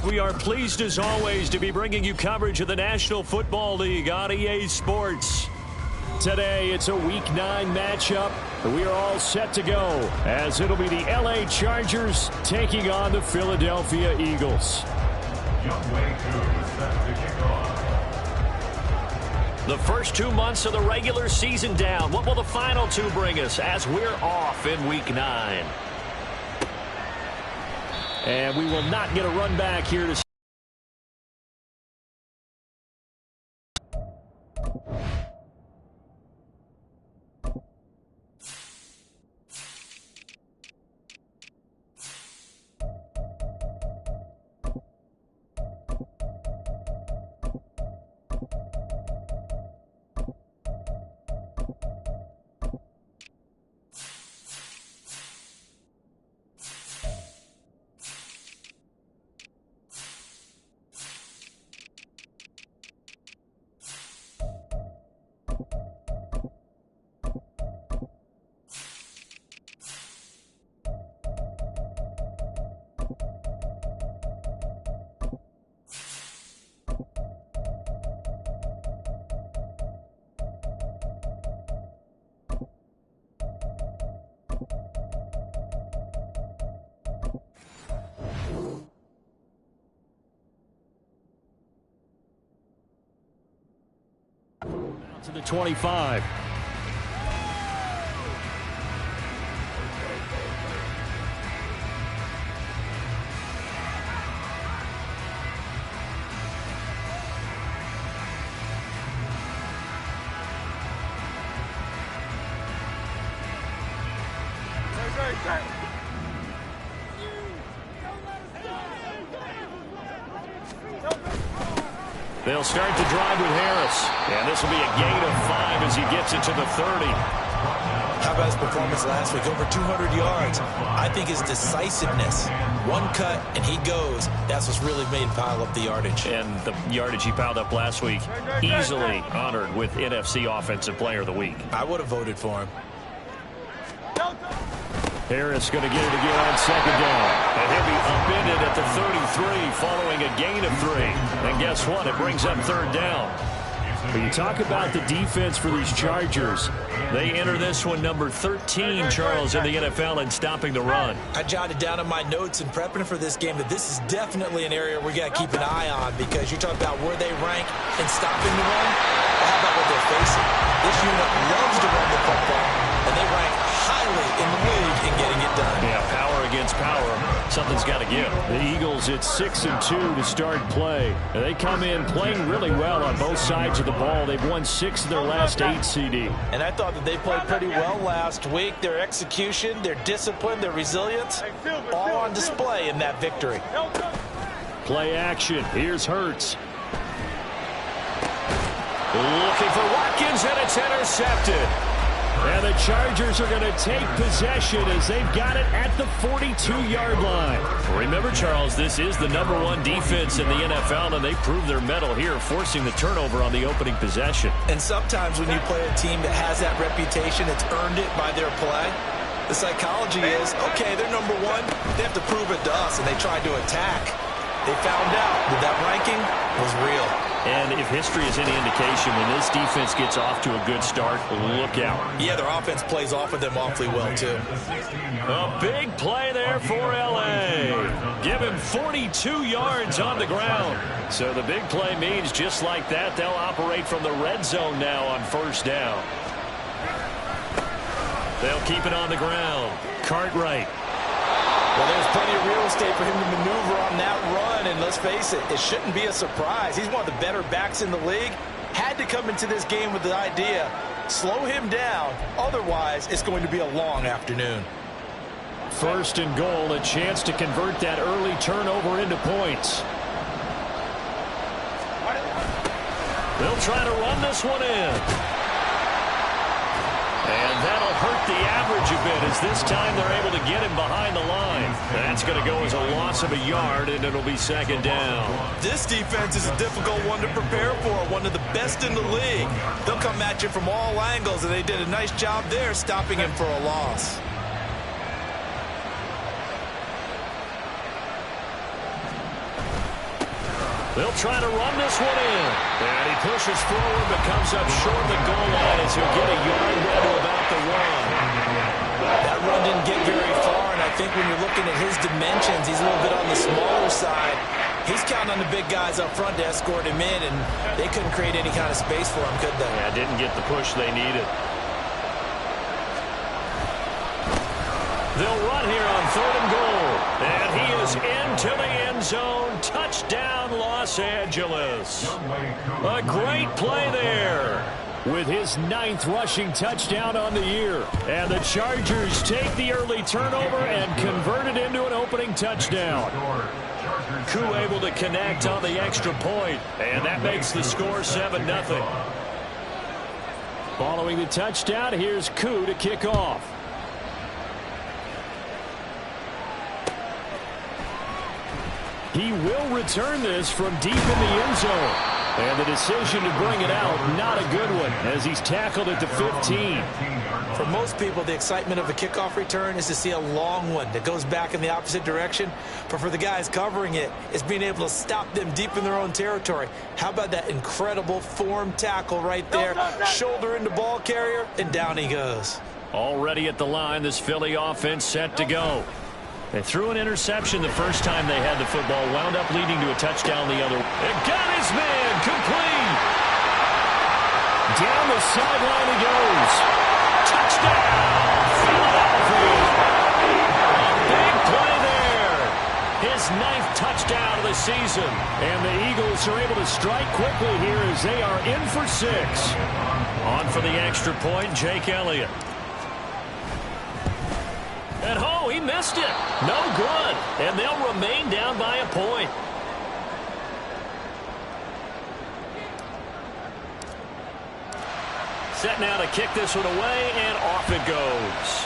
We are pleased as always to be bringing you coverage of the National Football League on EA Sports. Today it's a Week 9 matchup. We are all set to go as it'll be the LA Chargers taking on the Philadelphia Eagles. The first 2 months of the regular season down. What will the final 2 bring us as we're off in Week 9? And we will not get a run back here to to the 25. They'll start the drive with Harris. And this will be a gain of 5 as he gets it to the 30. How about his performance last week? Over 200 yards. I think his decisiveness. One cut, and he goes. That's what's really made him pile up the yardage. And the yardage he piled up last week, easily honored with NFC Offensive Player of the Week. I would have voted for him. Harris going to get it again on second down. And he'll be upended at the 33 following a gain of 3. And guess what? It brings up third down. When you talk about the defense for these Chargers, they enter this one number 13, Charles, in the NFL in stopping the run. I jotted down in my notes in prepping for this game that this is definitely an area we got to keep an eye on because you talk about where they rank in stopping the run. Well, how about what they're facing? This unit loves to run the football, and they rank highly in the league in getting it done. Yeah, power against power. Something's got to give. The Eagles at 6-2 to start play. They come in playing really well on both sides of the ball. They've won 6 of their last 8 CD. And I thought that they played pretty well last week. Their execution, their discipline, their resilience, all on display in that victory. Play action. Here's Hurts. Looking for Watkins, and it's intercepted. And the Chargers are going to take possession as they've got it at the 42-yard line. Remember, Charles, this is the #1 defense in the NFL, and they prove their mettle here, forcing the turnover on the opening possession. And sometimes when you play a team that has that reputation, it's earned it by their play. The psychology is, okay, they're #1. They have to prove it to us, and they tried to attack. They found out that that ranking was real. And if history is any indication, when this defense gets off to a good start, look out. Yeah, their offense plays off of them awfully well, too. A big play there for L.A. Give him 42 yards on the ground. So the big play means just like that, they'll operate from the red zone now on first down. They'll keep it on the ground. Cartwright. Well, there's plenty of real estate for him to maneuver on that run, and let's face it, it shouldn't be a surprise. He's one of the better backs in the league. Had to come into this game with the idea, slow him down, otherwise it's going to be a long afternoon. First and goal, a chance to convert that early turnover into points. They'll try to run this one in. And that'll hurt the average a bit as this time they're able to get him behind the line. That's going to go as a loss of a yard, and it'll be second down. This defense is a difficult one to prepare for, one of the best in the league. They'll come at you from all angles, and they did a nice job there stopping him for a loss. They'll try to run this one in. And he pushes forward but comes up short of the goal line as he'll get a yard down to about the 1. That run didn't get very far, and I think when you're looking at his dimensions, he's a little bit on the smaller side. He's counting on the big guys up front to escort him in, and they couldn't create any kind of space for him, could they? Yeah, didn't get the push they needed. They'll run here on 3rd and goal. And he is into the end zone. Touchdown, Los Angeles. A great play there with his 9th rushing touchdown on the year. And the Chargers take the early turnover and convert it into an opening touchdown. Koo able to connect on the extra point, and that makes the score 7-0. Following the touchdown, here's Koo to kick off. He will return this from deep in the end zone. And the decision to bring it out, not a good one, as he's tackled at the 15. For most people, the excitement of a kickoff return is to see a long one that goes back in the opposite direction. But for the guys covering it, it's being able to stop them deep in their own territory. How about that incredible form tackle right there? Shoulder into ball carrier, and down he goes. Already at the line, this Philly offense set to go. They threw an interception the first time they had the football, wound up leading to a touchdown the other. And got his man complete. Down the sideline he goes. Touchdown, Philadelphia. Big play there. His 9th touchdown of the season. And the Eagles are able to strike quickly here as they are in for 6. On for the extra point, Jake Elliott. And oh, he missed it. No good. And they'll remain down by a point. Set now to kick this one away, and off it goes.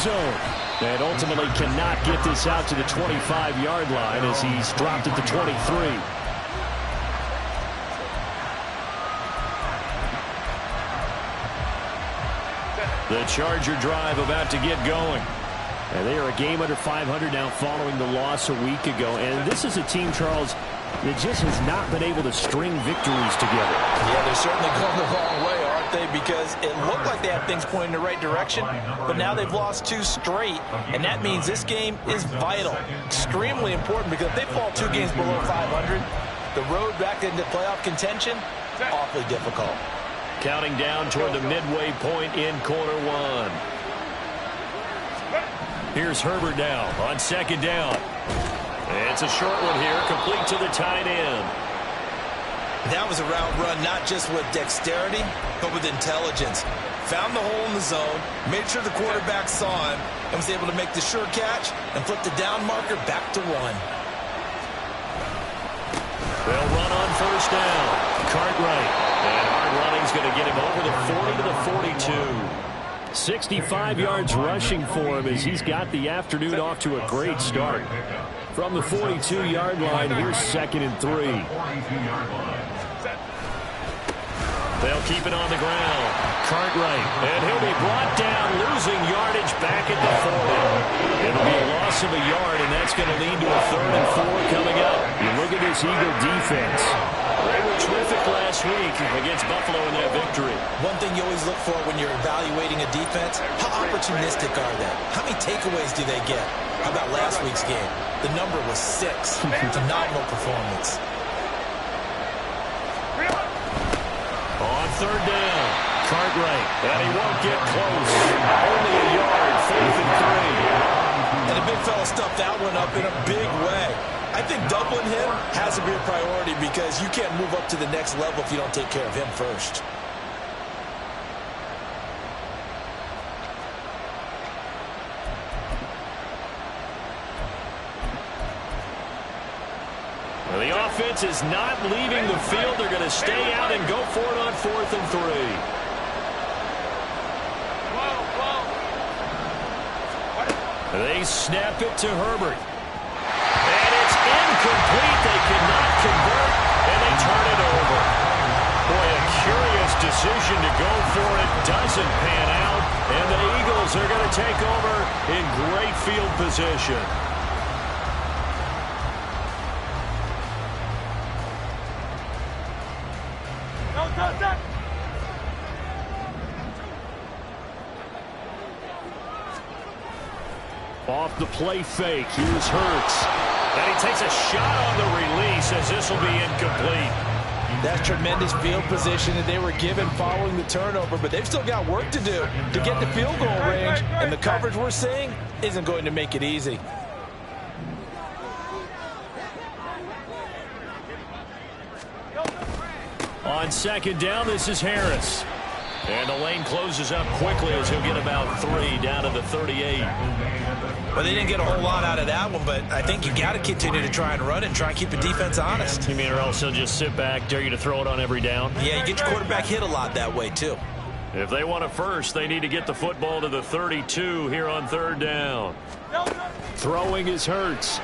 Zone. And ultimately cannot get this out to the 25-yard line as he's dropped at the 23. The Charger drive about to get going. And they are a game under 500 now following the loss a week ago. And this is a team, Charles, that just has not been able to string victories together. Yeah, they're certainly going the wrong way, aren't they? Because it looked like they had things pointing in the right direction, but now they've lost 2 straight. And that means this game is vital, extremely important, because if they fall 2 games below 500, the road back into playoff contention, awfully difficult. Counting down toward the midway point in quarter 1. Here's Herbert now on 2nd down. It's a short one here, complete to the tight end. That was a route run not just with dexterity, but with intelligence. Found the hole in the zone, made sure the quarterback saw him, and was able to make the sure catch and flip the down marker back to 1. They'll run on 1st down. Cartwright. And hard running's going to get him over the 40 to the 42. 65 yards rushing for him as he's got the afternoon off to a great start. From the 42-yard line, here's 2nd and 3. They'll keep it on the ground. Cartwright, and he'll be brought down, losing yardage back at the 40. It'll be a loss of a yard, and that's going to lead to a 3rd and 4 coming up. You look at this Eagle defense. They were terrific last week against Buffalo in that victory. One thing you always look for when you're evaluating a defense, how opportunistic are they? How many takeaways do they get? How about last week's game? The number was 6. Phenomenal performance. On 3rd down, Cartwright, and he won't get close. Only a yard, 4th and 3. And the big fella stuffed that one up in a big way. I think doubling him has to be a priority because you can't move up to the next level if you don't take care of him first. Well, the offense is not leaving the field. They're going to stay out and go for it on 4th and 3. They snap it to Herbert. And it's incomplete. They cannot convert, and they turn it over. Boy, a curious decision to go for it. Doesn't pan out, and the Eagles are going to take over in great field position. Off the play fake, here's Hurts. And he takes a shot on the release as this will be incomplete. That's tremendous field position that they were given following the turnover, but they've still got work to do to get the field goal range, and the coverage we're seeing isn't going to make it easy. On second down, this is Harris. And the lane closes up quickly as he'll get about 3 down to the 38. Well, they didn't get a whole lot out of that one, but I think you got to continue to try and run it and try and keep the defense honest. You mean or else he'll just sit back, dare you to throw it on every down? Yeah, you get your quarterback hit a lot that way, too. If they want a first, they need to get the football to the 32 here on third down. Throwing is Hurts.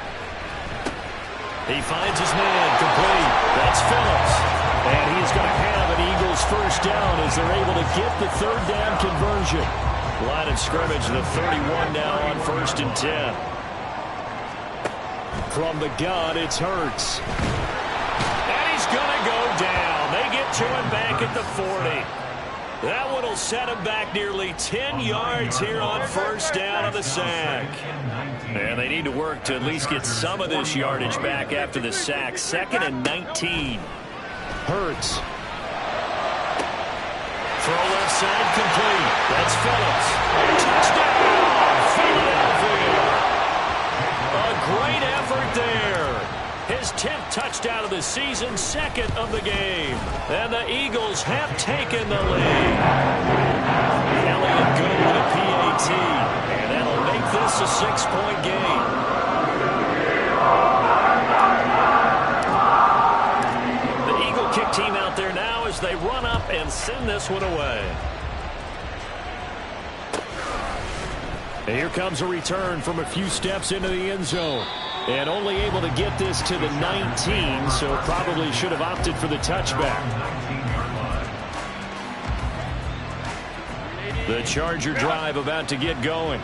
He finds his man complete. That's Phillips. And he's going to have an Eagles first down as they're able to get the third down conversion. Line of scrimmage, the 31 now on 1st and 10. From the gun, it's Hurts. And he's going to go down. They get to him back at the 40. That one will set him back nearly 10 yards here on first down on the sack. And they need to work to at least get some of this yardage back after the sack. 2nd and 19. Hurts. Throw left side complete. That's Phillips. Touchdown, Philadelphia. A great effort there. His 10th touchdown of the season, 2nd of the game. And the Eagles have taken the lead. Elliott good with a PAT. And that'll make this a 6-point game. Kick team out there now as they run up and send this one away. And here comes a return from a few steps into the end zone. And only able to get this to the 19, so probably should have opted for the touchback. The Charger drive about to get going.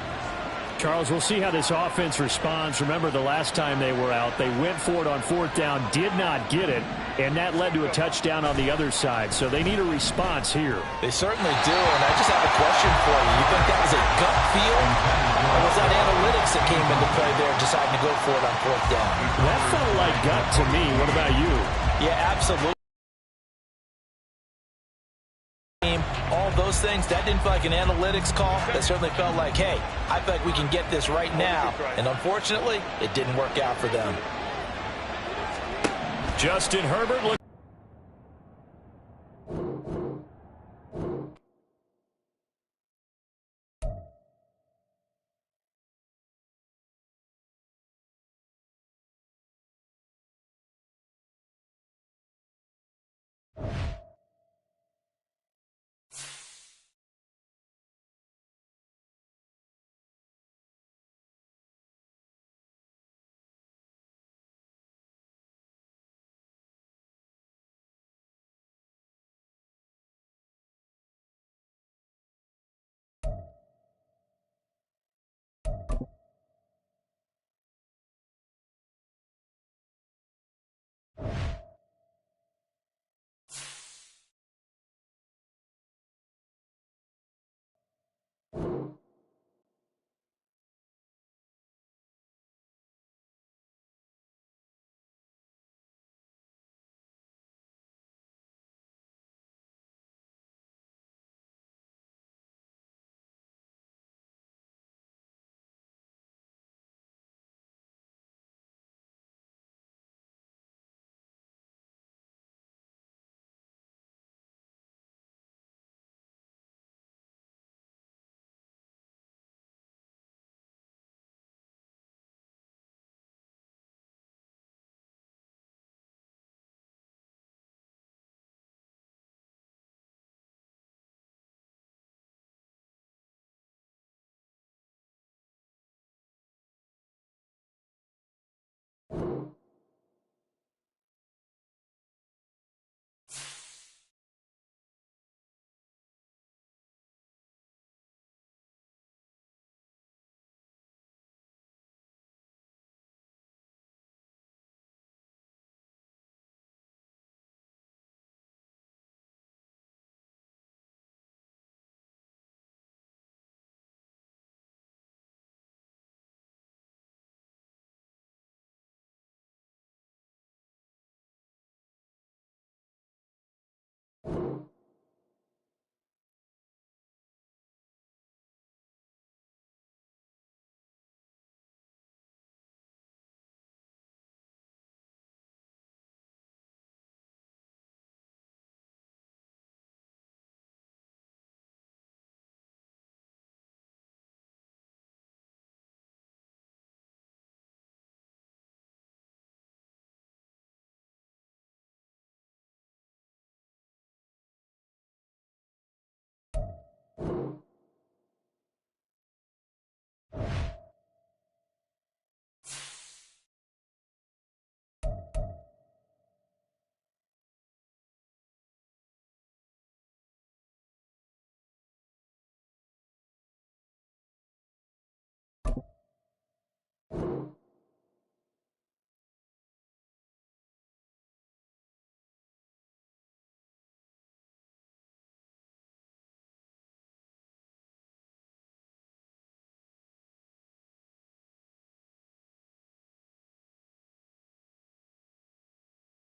Charles, we'll see how this offense responds. Remember, the last time they were out, they went for it on 4th down, did not get it, and that led to a touchdown on the other side. So they need a response here. They certainly do, and I just have a question for you. You think that was a gut feel, or was that analytics that came into play there deciding to go for it on 4th down? That felt like gut to me. What about you? Yeah, absolutely. All those things, that didn't feel like an analytics call. That certainly felt like, hey, I feel like we can get this right now. And unfortunately, it didn't work out for them. Justin Herbert looking